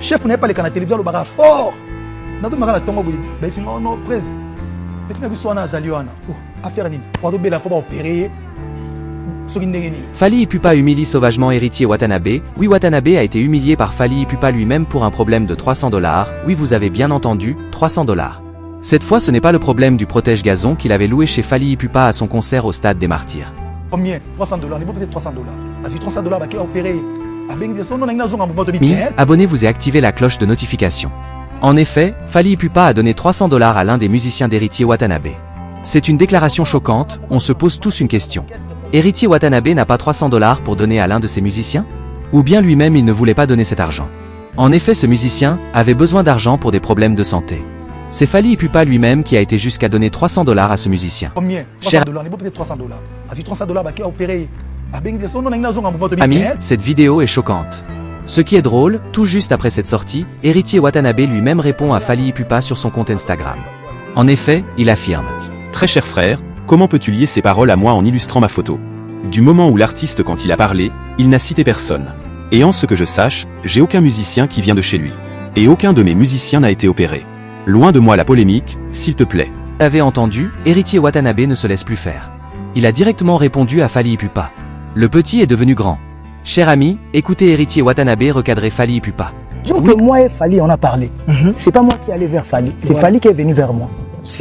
chef n'est pas les canaux télévision le baga fort. Dans tout magana tongo bouli. Ben c'est non presse. Mais tu n'as vu soana zaliwana. Affaire ni. Pour doubler la fois opérer. Fally Ipupa humilie sauvagement héritier Watanabe. Oui, Watanabe a été humilié par Fally Ipupa lui-même pour un problème de $300. Oui, vous avez bien entendu, $300. Cette fois, ce n'est pas le problème du protège-gazon qu'il avait loué chez Fally Ipupa à son concert au Stade des Martyrs. Combien? $300. Il faut peut-être $300. Parce que $300 qui a opéré. Abonnez-vous et activez la cloche de notification. En effet, Fally Ipupa a donné $300 à l'un des musiciens d'héritier Watanabe. C'est une déclaration choquante, on se pose tous une question. Héritier Watanabe n'a pas $300 pour donner à l'un de ses musiciens? Ou bien lui-même il ne voulait pas donner cet argent? En effet, ce musicien avait besoin d'argent pour des problèmes de santé. C'est Fally Ipupa lui-même qui a été jusqu'à donner $300 à ce musicien. Combien? $300. Il faut peut-être $300. Parce que $300 qui a opéré. Amis, cette vidéo est choquante. Ce qui est drôle, tout juste après cette sortie, héritier Watanabe lui-même répond à Fally Ipupa sur son compte Instagram. En effet, il affirme: Très cher frère, comment peux-tu lier ces paroles à moi en illustrant ma photo? Du moment où l'artiste, quand il a parlé, il n'a cité personne. Et en ce que je sache, j'ai aucun musicien qui vient de chez lui. Et aucun de mes musiciens n'a été opéré. Loin de moi la polémique, s'il te plaît. Vous l'avez entendu, héritier Watanabe ne se laisse plus faire. Il a directement répondu à Fally Ipupa. Le petit est devenu grand. Cher ami, écoutez héritier Watanabe recadrer Fally Ipupa. Que moi et Fally on a parlé. C'est pas moi qui allais vers Fally, c'est Fally qui est venu vers moi.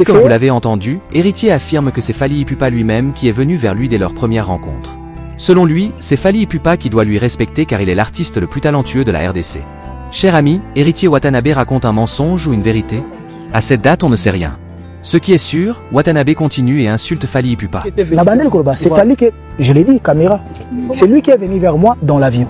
Comme vous l'avez entendu, héritier affirme que c'est Fally Ipupa lui-même qui est venu vers lui dès leur première rencontre. Selon lui, c'est Fally Ipupa qui doit lui respecter car il est l'artiste le plus talentueux de la RDC. Cher ami, héritier Watanabe raconte un mensonge ou une vérité? À cette date, on ne sait rien. Ce qui est sûr, Watanabe continue et insulte Fally Ipupa. La bandelle Koloba, c'est Fally qui, je l'ai dit, caméra, c'est lui qui est venu vers moi dans l'avion.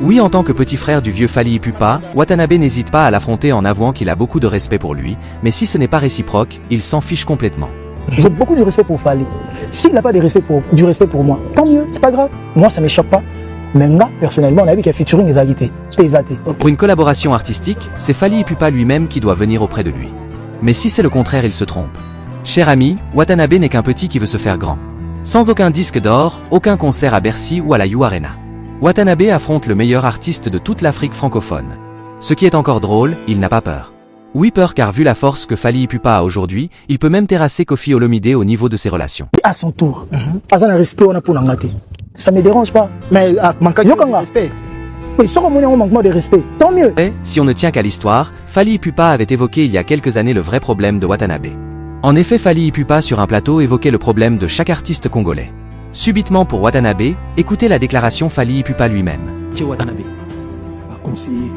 Oui, en tant que petit frère du vieux Fally Ipupa, Watanabe n'hésite pas à l'affronter en avouant qu'il a beaucoup de respect pour lui, mais si ce n'est pas réciproque, il s'en fiche complètement. J'ai beaucoup de respect pour Fally. S'il n'a pas du respect pour moi, tant mieux, c'est pas grave. Moi, ça ne me choque pas. Mais là, personnellement, on a vu qu'il y a featuring des agité. Pour une collaboration artistique, c'est Fally Ipupa lui-même qui doit venir auprès de lui. Mais si c'est le contraire, il se trompe. Cher ami, Watanabe n'est qu'un petit qui veut se faire grand. Sans aucun disque d'or, aucun concert à Bercy ou à la You Arena. Watanabe affronte le meilleur artiste de toute l'Afrique francophone. Ce qui est encore drôle, il n'a pas peur. Oui, peur car vu la force que Fally Ipupa a aujourd'hui, il peut même terrasser Koffi Olomide au niveau de ses relations. À son tour, respect, on a pour l'engater. Ça me dérange pas. Mais manque de respect. Oui, si on a un manquement de respect, tant mieux. Et, si on ne tient qu'à l'histoire, Fally Ipupa avait évoqué il y a quelques années le vrai problème de Watanabe. En effet, Fally Ipupa sur un plateau évoquait le problème de chaque artiste congolais. Subitement pour Watanabe, écoutez la déclaration Fally Ipupa lui-même. Watanabe. À conseiller.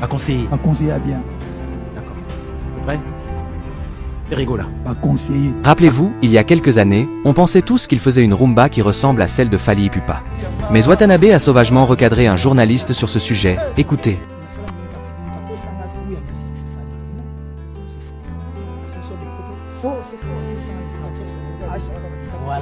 À conseiller. À conseiller à bien. D'accord. Prêt? C'est rigolo. À conseiller. Rappelez-vous, il y a quelques années, on pensait tous qu'il faisait une rumba qui ressemble à celle de Fally Ipupa. Mais Watanabe a sauvagement recadré un journaliste sur ce sujet. Écoutez.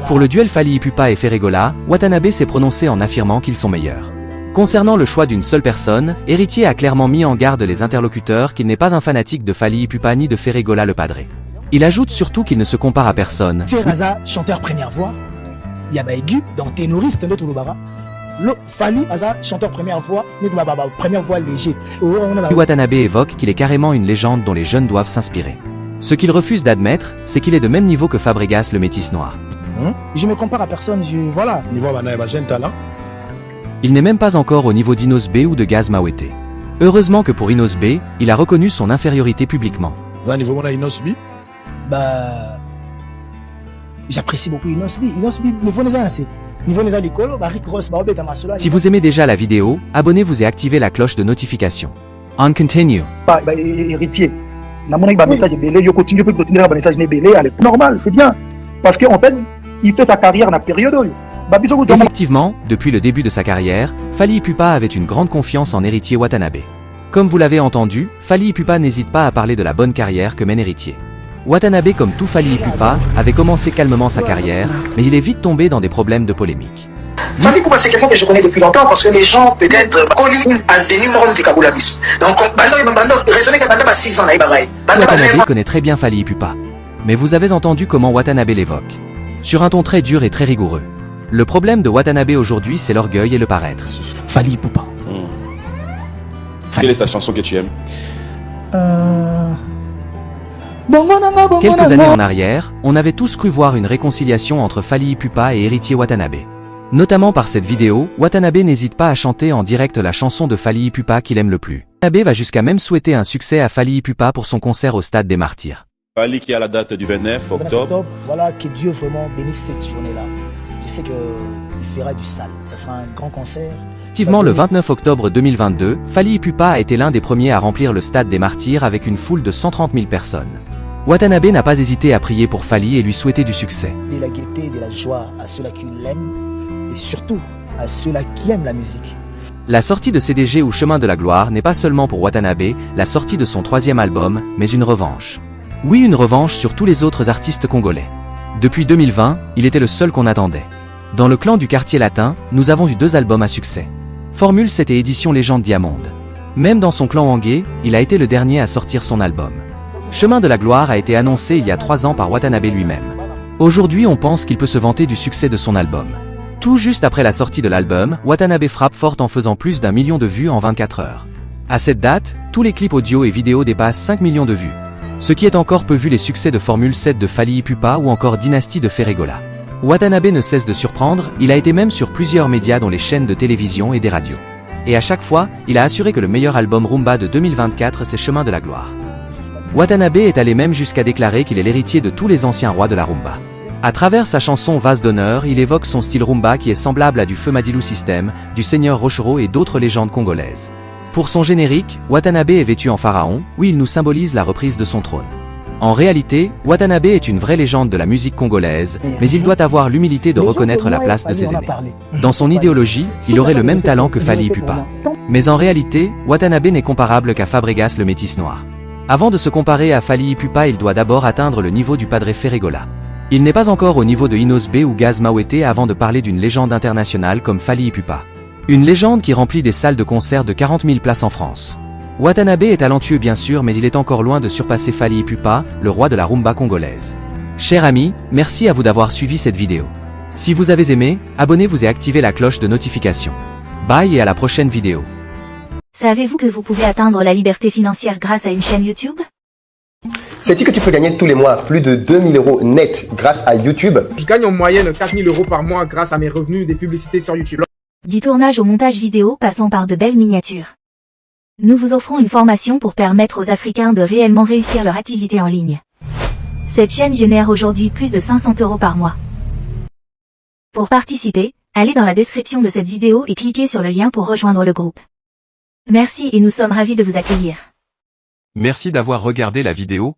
Pour le duel Fally Ipupa et Ferregola, Watanabe s'est prononcé en affirmant qu'ils sont meilleurs. Concernant le choix d'une seule personne, héritier a clairement mis en garde les interlocuteurs qu'il n'est pas un fanatique de Fally Ipupa ni de Ferregola le Padré. Il ajoute surtout qu'il ne se compare à personne. Raza, chanteur première voix, Yaba aigu, dans ténoriste, notre Lubara. Fally, chanteur première voix, première voix léger. Watanabe évoque qu'il est carrément une légende dont les jeunes doivent s'inspirer. Ce qu'il refuse d'admettre, c'est qu'il est de même niveau que Fabregas le métis noir. Je me compare à personne, voilà. Il n'est même pas encore au niveau d'Inos B ou de Gaz Mawete. Heureusement que pour Inos B, il a reconnu son infériorité publiquement. J'apprécie beaucoup Inos B. Si vous aimez déjà la vidéo, abonnez-vous et activez la cloche de notification. On continue. Héritier. Normal, c'est bien. Parce qu'en fait, il fait sa carrière dans la période. Effectivement, depuis le début de sa carrière, Fally Ipupa avait une grande confiance en héritier Watanabe. Comme vous l'avez entendu, Fally Ipupa n'hésite pas à parler de la bonne carrière que mène héritier. Watanabe, comme tout Fally Ipupa, avait commencé calmement sa carrière, mais il est vite tombé dans des problèmes de polémique. Fally Ipupa, c'est quelqu'un que je connais depuis longtemps parce que les gens peut-être connus à des numéros de Kabula Bisu. Donc, Watanabe connaît très bien Fally Ipupa. Mais vous avez entendu comment Watanabe l'évoque. Sur un ton très dur et très rigoureux. Le problème de Watanabe aujourd'hui, c'est l'orgueil et le paraître. Fally Ipupa. Quelle est sa chanson que tu aimes? Quelques années en arrière, on avait tous cru voir une réconciliation entre Fally Ipupa et Héritier Watanabe. Notamment par cette vidéo, Watanabe n'hésite pas à chanter en direct la chanson de Fally Ipupa qu'il aime le plus. Watanabe va jusqu'à même souhaiter un succès à Fally Ipupa pour son concert au Stade des Martyrs. Fally qui a la date du 29 octobre. Voilà, que Dieu vraiment bénisse cette journée-là. Je sais qu'il fera du sale. Ça sera un grand concert. Effectivement, le 29 octobre 2022, Fally Ipupa a été l'un des premiers à remplir le Stade des Martyrs avec une foule de 130 000 personnes. Watanabe n'a pas hésité à prier pour Fally et lui souhaiter du succès. De la gaieté, de la joie à ceux-là qui l'aiment et surtout à ceux-là qui aiment la musique. La sortie de CDG ou Chemin de la Gloire n'est pas seulement pour Watanabe la sortie de son 3e album, mais une revanche. Oui, une revanche sur tous les autres artistes congolais. Depuis 2020, il était le seul qu'on attendait. Dans le clan du quartier latin, nous avons eu 2 albums à succès. Formule 7 et Édition Légende Diamonde. Même dans son clan Wangé, il a été le dernier à sortir son album. Chemin de la Gloire a été annoncé il y a 3 ans par Watanabe lui-même. Aujourd'hui, on pense qu'il peut se vanter du succès de son album. Tout juste après la sortie de l'album, Watanabe frappe fort en faisant plus d'1 million de vues en 24 heures. À cette date, tous les clips audio et vidéo dépassent 5 millions de vues. Ce qui est encore peu vu les succès de Formule 7 de Fally Ipupa ou encore Dynastie de Ferregola. Watanabe ne cesse de surprendre, il a été même sur plusieurs médias dont les chaînes de télévision et des radios. Et à chaque fois, il a assuré que le meilleur album Rumba de 2024 c'est Chemin de la Gloire. Watanabe est allé même jusqu'à déclarer qu'il est l'héritier de tous les anciens rois de la rumba. À travers sa chanson Vase d'honneur, il évoque son style rumba qui est semblable à du Feu Madilou System, du Seigneur Rochereau et d'autres légendes congolaises. Pour son générique, Watanabe est vêtu en pharaon, où il nous symbolise la reprise de son trône. En réalité, Watanabe est une vraie légende de la musique congolaise, mais il doit avoir l'humilité de reconnaître la place de ses aînés. Dans son idéologie, il aurait le même talent que Fally Ipupa. Mais en réalité, Watanabe n'est comparable qu'à Fabregas le métis noir. Avant de se comparer à Fally Ipupa, il doit d'abord atteindre le niveau du Padre Ferregola. Il n'est pas encore au niveau de Inos B ou Gaz Mawete avant de parler d'une légende internationale comme Fally Ipupa. Une légende qui remplit des salles de concert de 40 000 places en France. Watanabe est talentueux bien sûr, mais il est encore loin de surpasser Fally Ipupa, le roi de la rumba congolaise. Chers amis, merci à vous d'avoir suivi cette vidéo. Si vous avez aimé, abonnez-vous et activez la cloche de notification. Bye et à la prochaine vidéo. Savez-vous que vous pouvez atteindre la liberté financière grâce à une chaîne YouTube? Sais-tu que tu peux gagner tous les mois plus de 2000 € net grâce à YouTube? Je gagne en moyenne 4000 € par mois grâce à mes revenus des publicités sur YouTube. Du tournage au montage vidéo passant par de belles miniatures. Nous vous offrons une formation pour permettre aux Africains de réellement réussir leur activité en ligne. Cette chaîne génère aujourd'hui plus de 500 € par mois. Pour participer, allez dans la description de cette vidéo et cliquez sur le lien pour rejoindre le groupe. Merci et nous sommes ravis de vous accueillir. Merci d'avoir regardé la vidéo,